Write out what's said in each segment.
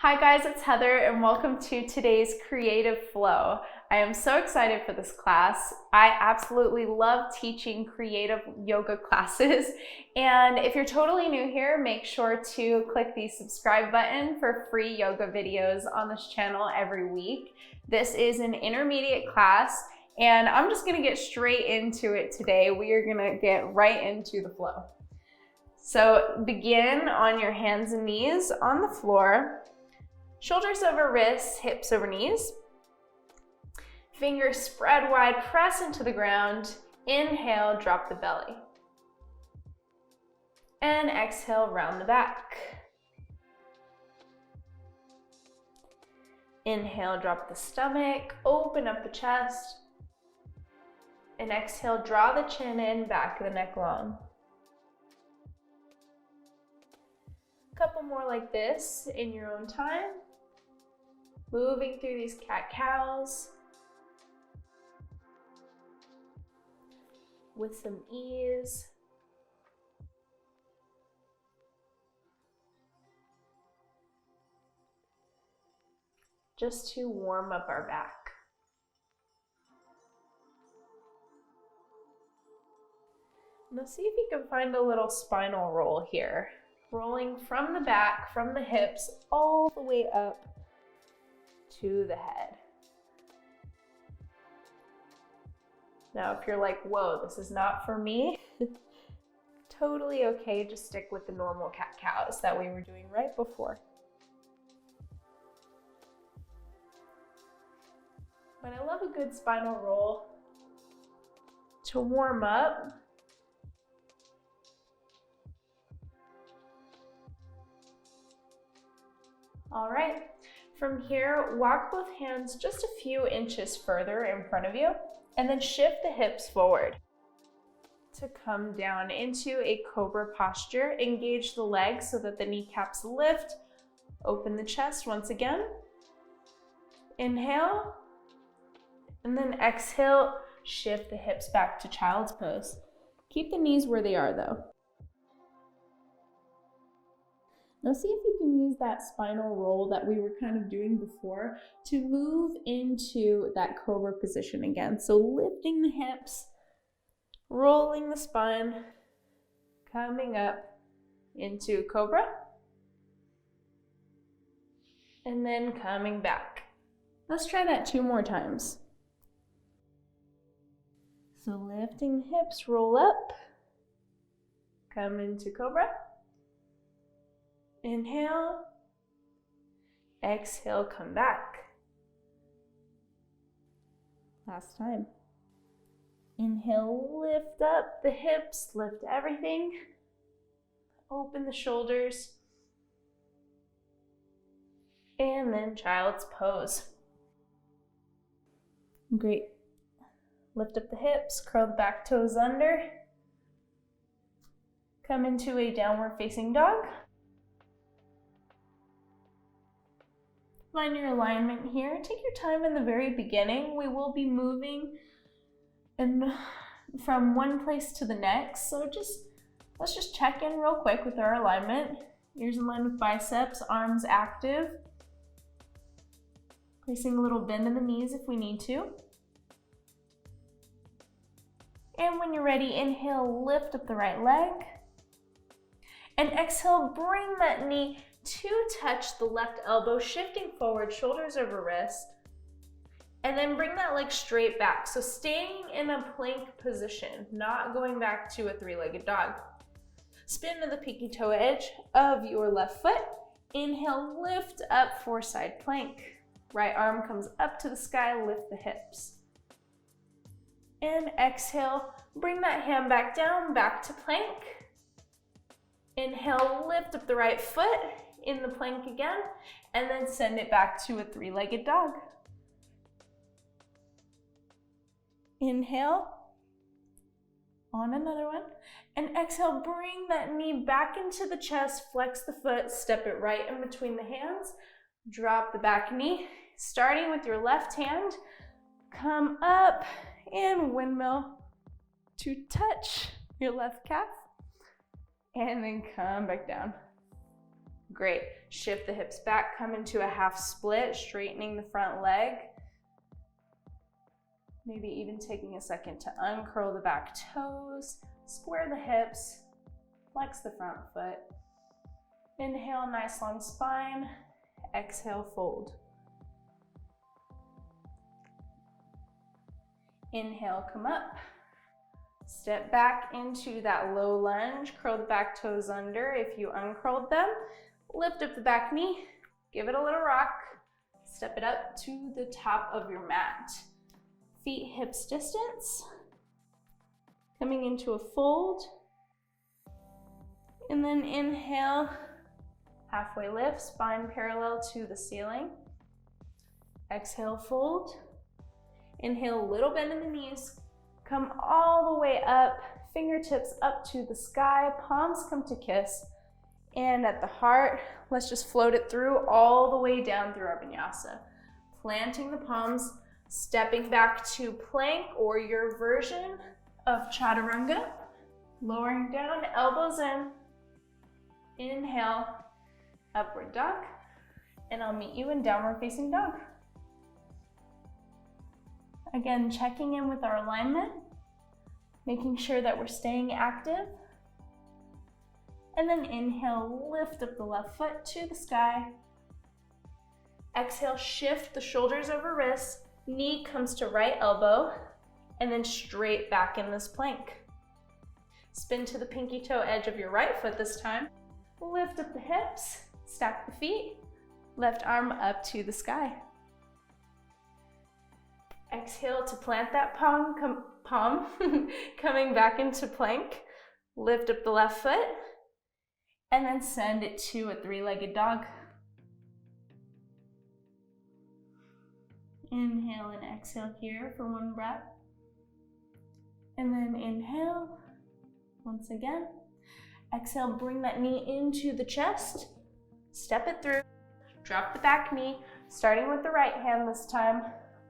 Hi guys, it's Heather and welcome to today's Creative Flow. I am so excited for this class. I absolutely love teaching creative yoga classes. And if you're totally new here, make sure to click the subscribe button for free yoga videos on this channel every week. This is an intermediate class and I'm just gonna get straight into it today. We are gonna get right into the flow. So begin on your hands and knees on the floor. Shoulders over wrists, hips over knees. Fingers spread wide, press into the ground. Inhale, drop the belly. And exhale, round the back. Inhale, drop the stomach, open up the chest. And exhale, draw the chin in, back of the neck long. A couple more like this in your own time. Moving through these cat-cows with some ease. Just to warm up our back. Now see if you can find a little spinal roll here. Rolling from the back, from the hips, all the way up to the head. Now, if you're like, whoa, this is not for me, totally okay, just stick with the normal cat-cows that we were doing right before. But I love a good spinal roll to warm up. All right. From here, walk both hands just a few inches further in front of you, and then shift the hips forward to come down into a Cobra posture. Engage the legs so that the kneecaps lift. Open the chest once again. Inhale, and then exhale, shift the hips back to child's pose. Keep the knees where they are though. Now see if you can use that spinal roll that we were kind of doing before to move into that Cobra position again. So lifting the hips, rolling the spine, coming up into Cobra, and then coming back. Let's try that 2 more times. So lifting the hips, roll up, come into Cobra. Inhale, exhale, come back. Last time. Inhale, lift up the hips, lift everything. Open the shoulders. And then child's pose. Great. Lift up the hips, curl the back toes under. Come into a downward facing dog. Find your alignment here. Take your time in the very beginning. We will be moving from one place to the next. So let's just check in real quick with our alignment. Ears in line with biceps, arms active. Placing a little bend in the knees if we need to. And when you're ready, inhale, lift up the right leg. And exhale, bring that knee to touch the left elbow, shifting forward, shoulders over wrists, and then bring that leg straight back. So staying in a plank position, not going back to a 3-legged dog. Spin to the pinky toe edge of your left foot. Inhale, lift up for side plank. Right arm comes up to the sky, lift the hips. And exhale, bring that hand back down, back to plank. Inhale, lift up the right foot in the plank again, and then send it back to a 3-legged dog. Inhale, on another one, and exhale, bring that knee back into the chest, flex the foot, step it right in between the hands, drop the back knee, starting with your left hand, come up and windmill to touch your left calf, and then come back down. Great. Shift the hips back, come into a half split, straightening the front leg. Maybe even taking a second to uncurl the back toes, square the hips, flex the front foot. Inhale, nice long spine. Exhale, fold. Inhale, come up. Step back into that low lunge. Curl the back toes under if you uncurled them. Lift up the back knee. Give it a little rock. Step it up to the top of your mat. Feet hips distance. Coming into a fold. And then inhale, halfway lift, spine parallel to the ceiling. Exhale, fold. Inhale, little bend in the knees. Come all the way up, fingertips up to the sky, palms come to kiss. And at the heart, let's just float it through all the way down through our vinyasa. Planting the palms, stepping back to plank or your version of chaturanga. Lowering down, elbows in. Inhale, upward dog. And I'll meet you in downward facing dog. Again, checking in with our alignment, making sure that we're staying active. And then inhale, lift up the left foot to the sky. Exhale, shift the shoulders over wrists, knee comes to right elbow, and then straight back in this plank. Spin to the pinky toe edge of your right foot this time. Lift up the hips, stack the feet, left arm up to the sky. Exhale to plant that palm, coming back into plank. Lift up the left foot, and then send it to a three-legged dog. Inhale and exhale here for one breath. And then inhale, once again. Exhale, bring that knee into the chest. Step it through, drop the back knee, starting with the right hand this time.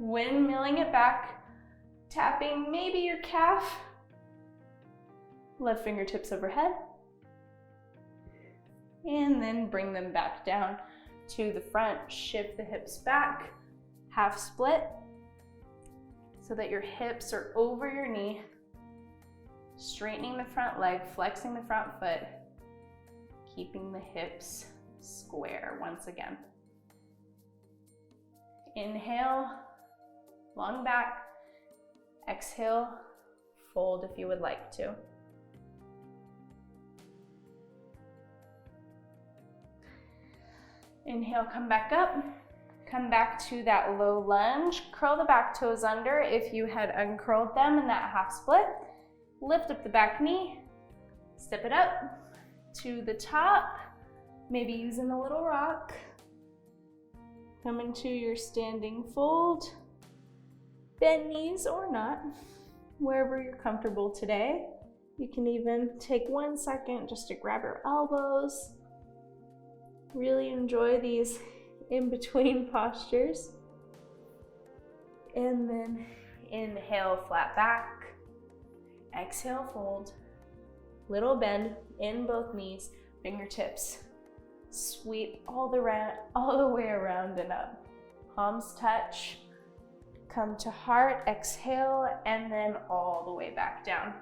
Windmilling it back, tapping maybe your calf. Left fingertips overhead. And then bring them back down to the front. Shift the hips back, half split, so that your hips are over your knee. Straightening the front leg, flexing the front foot, keeping the hips square once again. Inhale, long back. Exhale, fold if you would like to. Inhale, come back up. Come back to that low lunge. Curl the back toes under if you had uncurled them in that half split. Lift up the back knee. Step it up to the top. Maybe using a little rock. Come into your standing fold. Bend knees or not, wherever you're comfortable today. You can even take 1 second just to grab your elbows. Really enjoy these in-between postures. And then inhale, flat back. Exhale, fold. Little bend in both knees, fingertips. Sweep all the way around and up. Palms touch. Come to heart, exhale, and then all the way back down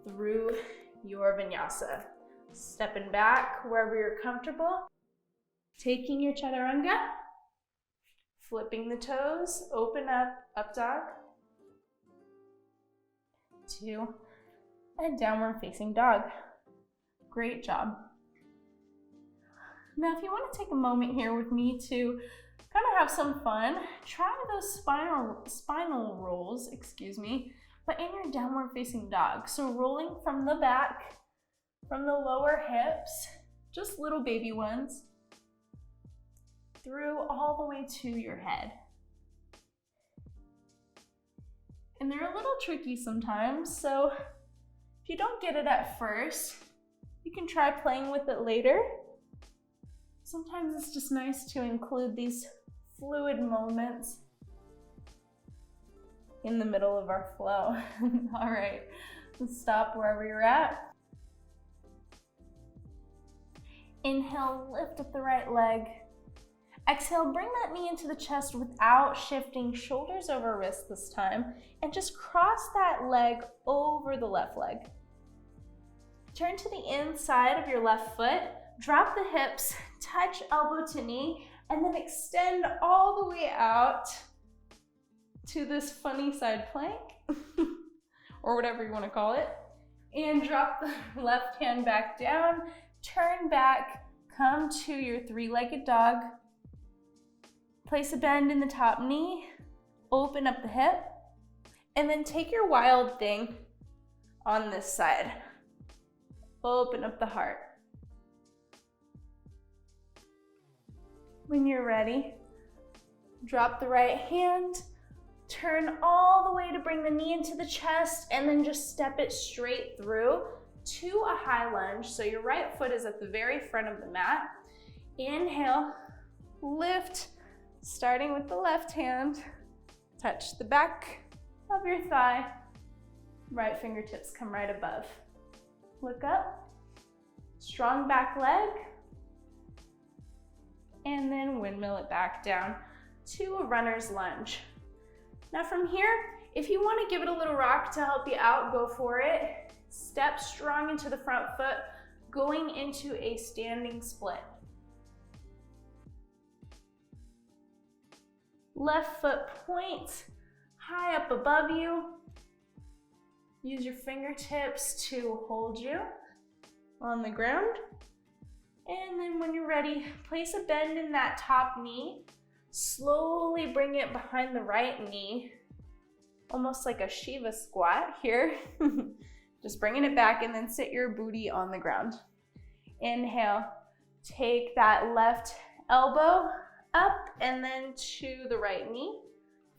through your vinyasa. Stepping back wherever you're comfortable. Taking your chaturanga, flipping the toes, open up dog, to a downward facing dog. Great job. Now, if you want to take a moment here with me to kind of have some fun, try those spinal rolls, but in your downward facing dog. So rolling from the back, from the lower hips, just little baby ones, through all the way to your head. And they're a little tricky sometimes, so if you don't get it at first, you can try playing with it later. Sometimes it's just nice to include these fluid moments in the middle of our flow. All right, let's stop wherever you're at. Inhale, lift up the right leg. Exhale, bring that knee into the chest without shifting, shoulders over wrists this time, and just cross that leg over the left leg. Turn to the inside of your left foot, drop the hips, touch elbow to knee, and then extend all the way out to this funny side plank, or whatever you want to call it, and drop the left hand back down, turn back, come to your three-legged dog. Place a bend in the top knee, open up the hip, and then take your wild thing on this side. Open up the heart. When you're ready, drop the right hand, turn all the way to bring the knee into the chest, and then just step it straight through to a high lunge. So your right foot is at the very front of the mat. Inhale, lift, starting with the left hand, touch the back of your thigh, right fingertips come right above. Look up, strong back leg, and then windmill it back down to a runner's lunge. Now from here, if you want to give it a little rock to help you out, go for it. Step strong into the front foot, going into a standing split. Left foot points high up above you. Use your fingertips to hold you on the ground. And then when you're ready, place a bend in that top knee. Slowly bring it behind the right knee, almost like a Shiva squat here. Just bringing it back, and then sit your booty on the ground. Inhale, take that left elbow up and then to the right knee.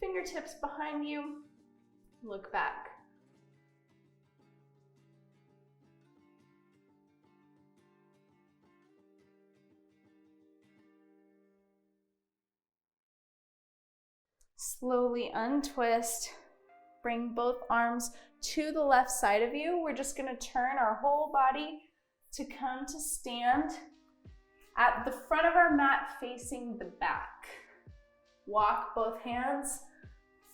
Fingertips behind you, look back. Slowly untwist, bring both arms to the left side of you. We're just gonna turn our whole body to come to stand at the front of our mat facing the back. Walk both hands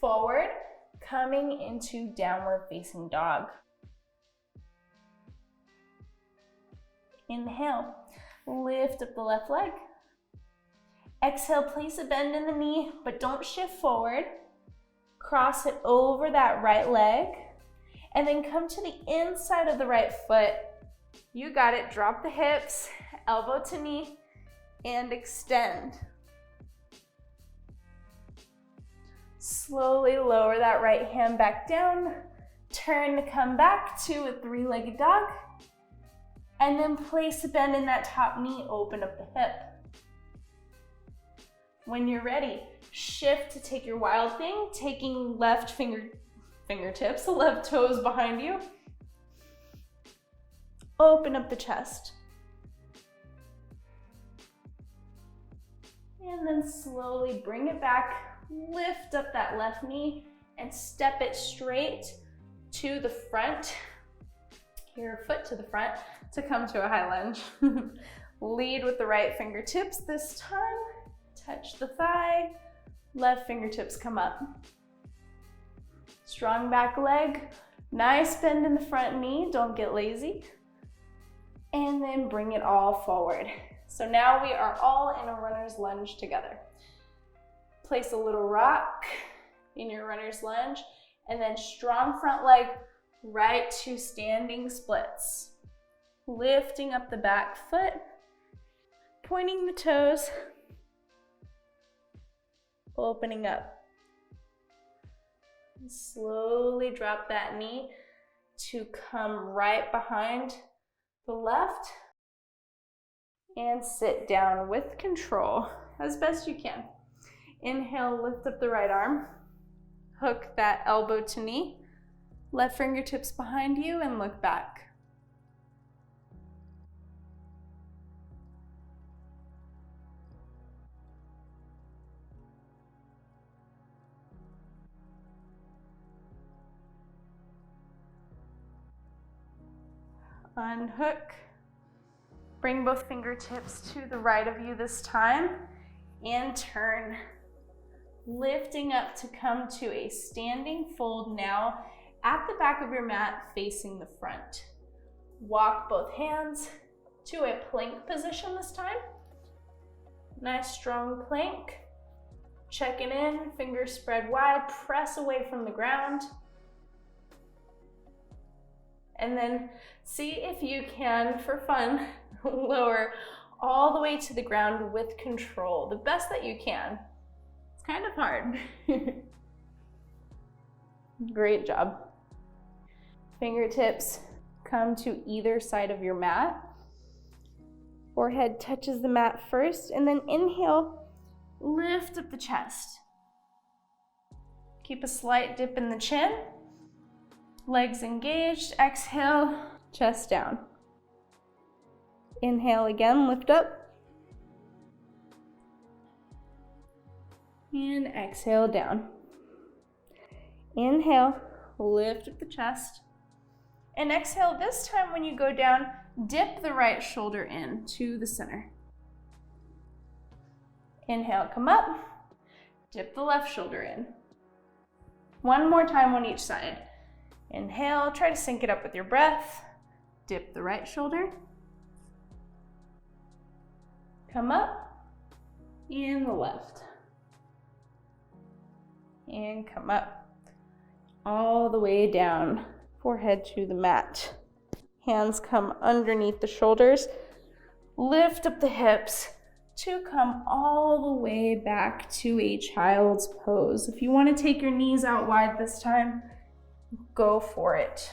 forward, coming into downward facing dog. Inhale, lift up the left leg. Exhale, place a bend in the knee, but don't shift forward. Cross it over that right leg, and then come to the inside of the right foot. You got it, drop the hips, elbow to knee, and extend. Slowly lower that right hand back down, turn to come back to a three-legged dog, and then place a bend in that top knee, open up the hip. When you're ready, shift to take your wild thing, taking left fingertips, left toes behind you. Open up the chest. And then slowly bring it back, lift up that left knee, and step it straight to the front, your foot to the front, to come to a high lunge. Lead with the right fingertips this time. Touch the thigh, left fingertips come up. Strong back leg, nice bend in the front knee, don't get lazy. And then bring it all forward. So now we are all in a runner's lunge together. Place a little rock in your runner's lunge, and then strong front leg right to standing splits. Lifting up the back foot, pointing the toes, opening up. Slowly drop that knee to come right behind the left and sit down with control as best you can. Inhale, lift up the right arm, hook that elbow to knee, left fingertips behind you, and look back. Unhook, Bring both fingertips to the right of you this time and turn. Lifting up to come to a standing fold now at the back of your mat facing the front. Walk both hands to a plank position this time. Nice strong plank. Checking in, fingers spread wide, press away from the ground. And then see if you can, for fun, lower all the way to the ground with control, the best that you can. It's kind of hard. Great job. Fingertips come to either side of your mat. Forehead touches the mat first, and then inhale, lift up the chest. Keep a slight dip in the chin. Legs engaged. Exhale, chest down. Inhale again, lift up. And exhale down. Inhale, lift up the chest. And exhale, this time when you go down, dip the right shoulder in to the center. Inhale, come up. Dip the left shoulder in. One more time on each side. Inhale, try to sync it up with your breath. Dip the right shoulder. Come up. And the left. And come up. All the way down. Forehead to the mat. Hands come underneath the shoulders. Lift up the hips to come all the way back to a child's pose. If you want to take your knees out wide this time, go for it.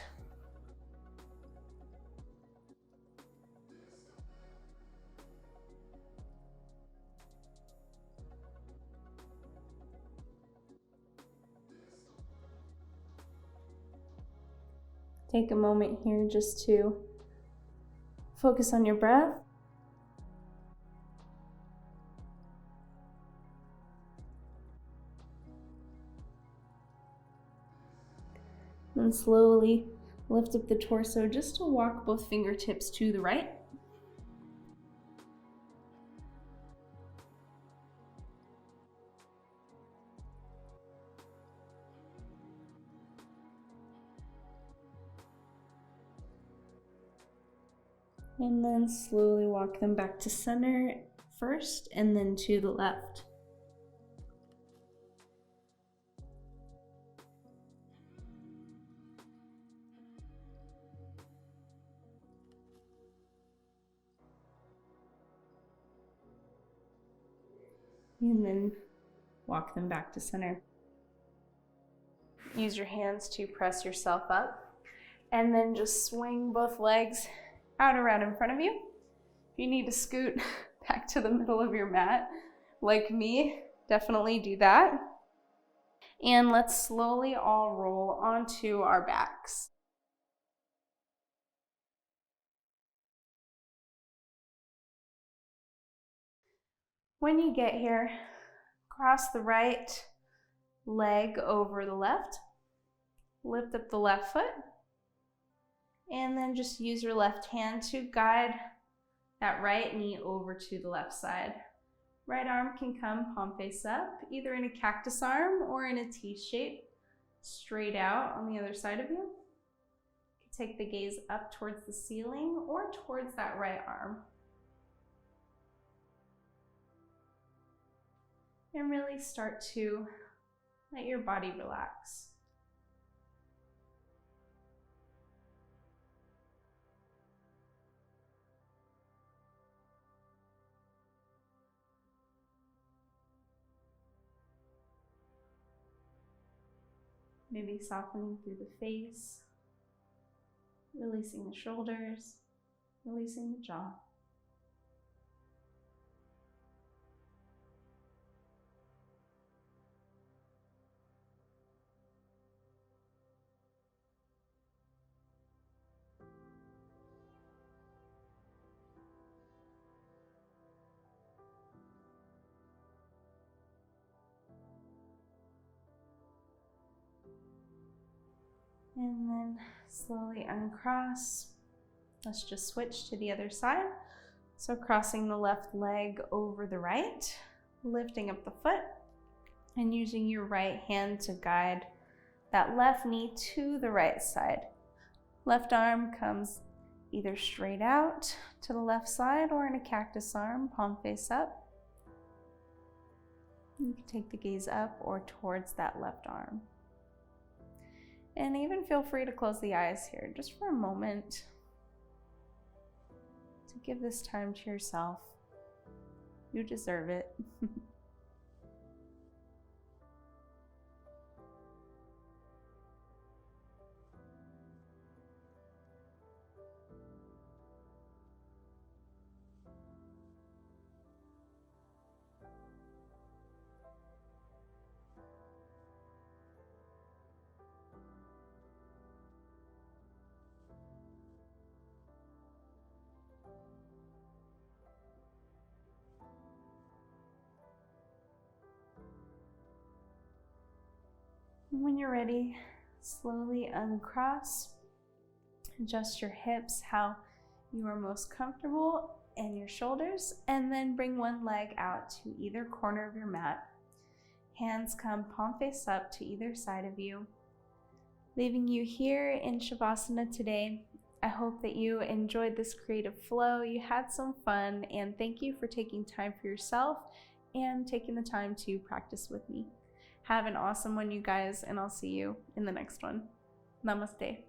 Take a moment here just to focus on your breath. And slowly lift up the torso just to walk both fingertips to the right. And then slowly walk them back to center first and then to the left. And then walk them back to center. Use your hands to press yourself up and then just swing both legs out around in front of you. If you need to scoot back to the middle of your mat, like me, definitely do that. And let's slowly all roll onto our backs. When you get here, cross the right leg over the left, lift up the left foot, and then just use your left hand to guide that right knee over to the left side. Right arm can come palm face up, either in a cactus arm or in a T shape, straight out on the other side of you. You can take the gaze up towards the ceiling or towards that right arm. And really start to let your body relax. Maybe softening through the face, releasing the shoulders, releasing the jaw. And then slowly uncross. Let's just switch to the other side. So crossing the left leg over the right, lifting up the foot, and using your right hand to guide that left knee to the right side. Left arm comes either straight out to the left side or in a cactus arm, palm face up. You can take the gaze up or towards that left arm. And even feel free to close the eyes here just for a moment to give this time to yourself. You deserve it. When you're ready, slowly uncross, adjust your hips how you are most comfortable and your shoulders, and then bring one leg out to either corner of your mat. Hands come palm face up to either side of you, leaving you here in Savasana today. I hope that you enjoyed this creative flow, you had some fun, and thank you for taking time for yourself and taking the time to practice with me. Have an awesome one, you guys, and I'll see you in the next one. Namaste.